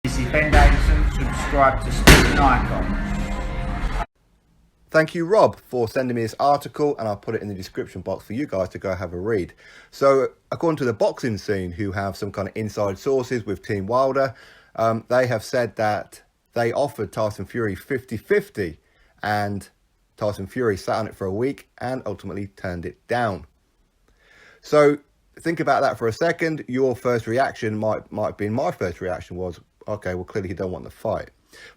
This is Ben Davison. Subscribe to Stephen Icon. Thank you, Rob, for sending me this article, and I'll put it in the description box for you guys to go have a read. So, according to the boxing scene, who have some kind of inside sources with Team Wilder, they have said that they offered Tyson Fury 50-50, and Tyson Fury sat on it for a week and ultimately turned it down. So, think about that for a second. Your first reaction might have been my first reaction was, okay, well, clearly he don't want the fight.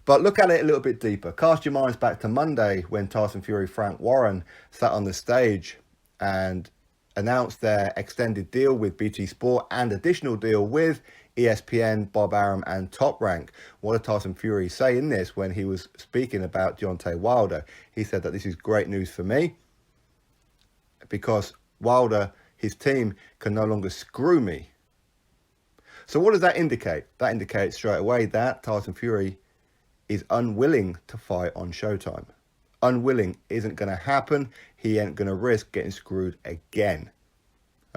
But look at it a little bit deeper. Cast your minds back to Monday when Tyson Fury, Frank Warren sat on the stage and announced their extended deal with BT Sport and additional deal with ESPN, Bob Arum and Top Rank. What did Tyson Fury say in this when he was speaking about Deontay Wilder? He said that this is great news for me because Wilder, his team, can no longer screw me. So what does that indicate? That indicates straight away that Tyson Fury is unwilling to fight on Showtime. Unwilling isn't going to happen. He ain't going to risk getting screwed again.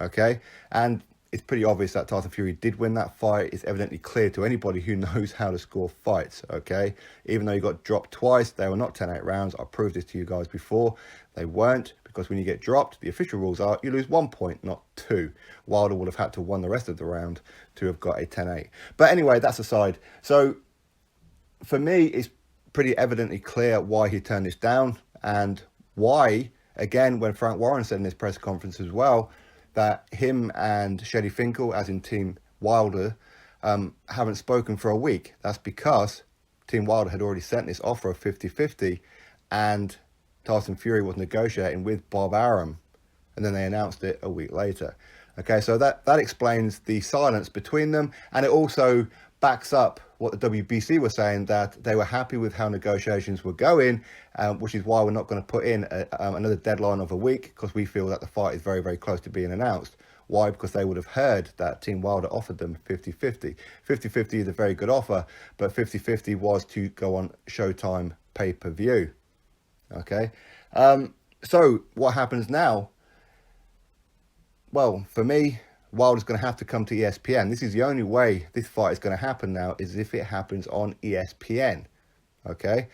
Okay? And it's pretty obvious that Tyson Fury did win that fight. It's evidently clear to anybody who knows how to score fights. Okay? Even though he got dropped twice, they were not 10-8 rounds. I proved this to you guys before. They weren't, because when you get dropped, the official rules are you lose 1 point, not 2. Wilder would have had to won the rest of the round to have got a 10-8. But anyway, that's aside. So for me, it's pretty evidently clear why he turned this down and why, again, when Frank Warren said in his press conference as well, that him and Shelley Finkel, as in Team Wilder, haven't spoken for a week. That's because Team Wilder had already sent this offer of 50-50 and Tyson Fury was negotiating with Bob Arum, and then they announced it a week later. Okay, so that explains the silence between them, and it also backs up what the WBC was saying, that they were happy with how negotiations were going, which is why we're not going to put in another deadline of a week, because we feel that the fight is very, very close to being announced. Why? Because they would have heard that Team Wilder offered them 50-50. 50-50 is a very good offer, but 50-50 was to go on Showtime pay-per-view. Okay, so what happens now? Well, for me, Wilder's going to have to come to ESPN. This is the only way this fight is going to happen now, is if it happens on ESPN. Okay,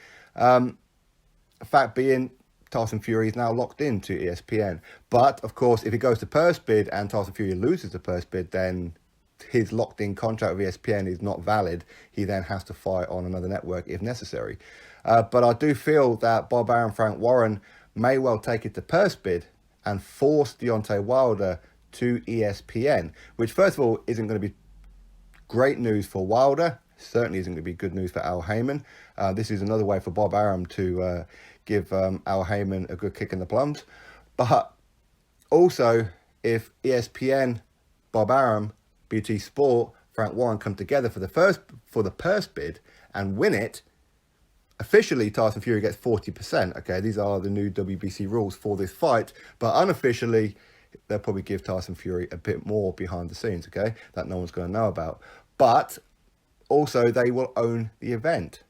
fact being, Tyson Fury is now locked into ESPN. But of course, if it goes to purse bid and Tyson Fury loses the purse bid, then his locked-in contract with ESPN is not valid. He then has to fight on another network if necessary. But I do feel that Bob Arum, Frank Warren may well take it to purse bid and force Deontay Wilder to ESPN, which first of all isn't going to be great news for Wilder. Certainly isn't going to be good news for Al Heyman. This is another way for Bob Arum to give Al Heyman a good kick in the plums. But also, if ESPN, Bob Arum, BT Sport, Frank Warren come together for the purse bid and win it, officially Tyson Fury gets 40%. Okay, these are the new WBC rules for this fight, but unofficially they'll probably give Tyson Fury a bit more behind the scenes, okay, that no one's going to know about. But also they will own the event.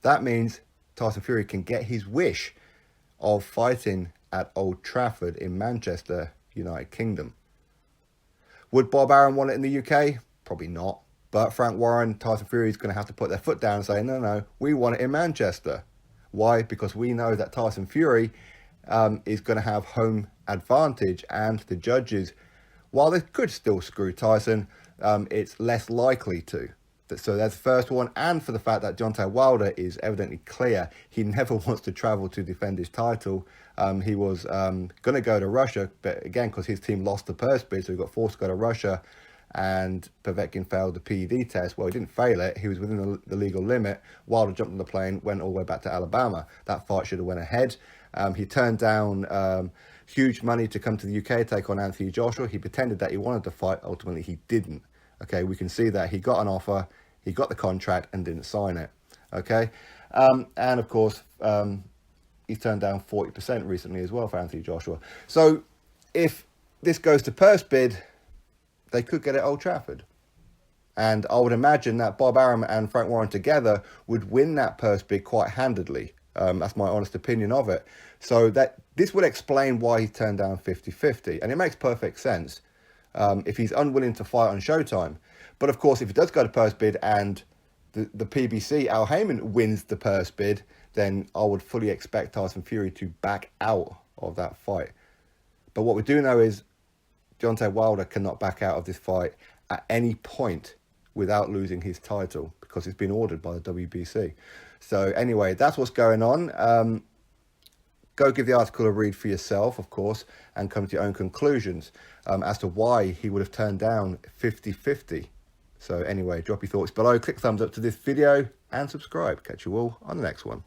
That means Tyson Fury can get his wish of fighting at Old Trafford in Manchester, United Kingdom. Would Bob Arum want it in the UK? Probably not. But Frank Warren, Tyson Fury is going to have to put their foot down and say, no, we want it in Manchester. Why? Because we know that Tyson Fury is going to have home advantage, and the judges, while they could still screw Tyson, it's less likely to. So that's the first one. And for the fact that Deontay Wilder is evidently clear, he never wants to travel to defend his title. He was going to go to Russia, but again, because his team lost the purse bid, so he got forced to go to Russia, and Povetkin failed the PED test. Well, he didn't fail it. He was within the legal limit. Wilder jumped on the plane, went all the way back to Alabama. That fight should have went ahead. He turned down huge money to come to the UK, take on Anthony Joshua. He pretended that he wanted to fight. Ultimately, he didn't. Okay, we can see that he got an offer, he got the contract and didn't sign it. Okay, and of course, he's turned down 40% recently as well for Anthony Joshua. So if this goes to purse bid, they could get it at Old Trafford. And I would imagine that Bob Arum and Frank Warren together would win that purse bid quite handedly. That's my honest opinion of it. So that this would explain why he turned down 50-50. And it makes perfect sense if he's unwilling to fight on Showtime. But of course, if it does go to purse bid and the PBC, Al Heyman, wins the purse bid, then I would fully expect Tyson Fury to back out of that fight. But what we do know is Deontay Wilder cannot back out of this fight at any point without losing his title, because it's been ordered by the WBC. So anyway, that's what's going on. Go give the article a read for yourself, of course, and come to your own conclusions as to why he would have turned down 50-50. So anyway, drop your thoughts below, click thumbs up to this video, and subscribe. Catch you all on the next one.